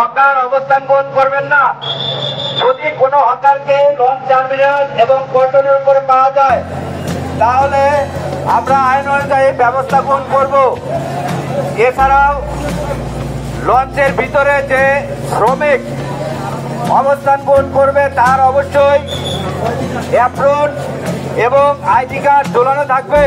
Hawker অবস্থান গ্রহণ করবেন না। যদি কোনো হকারকে লঞ্চ টার্মিনাল এবং পল্টনের উপরে পাওয়া যায় তাহলে আমরা আইন অনুযায়ী ব্যবস্থা গ্রহণ করব। এছাড়াও লঞ্চের ভিতরে যে শ্রমিক অবস্থান গ্রহণ করবে তার অবশ্যই অ্যাপ্রন এবং আইডি কার্ড ঝোলানো থাকবে।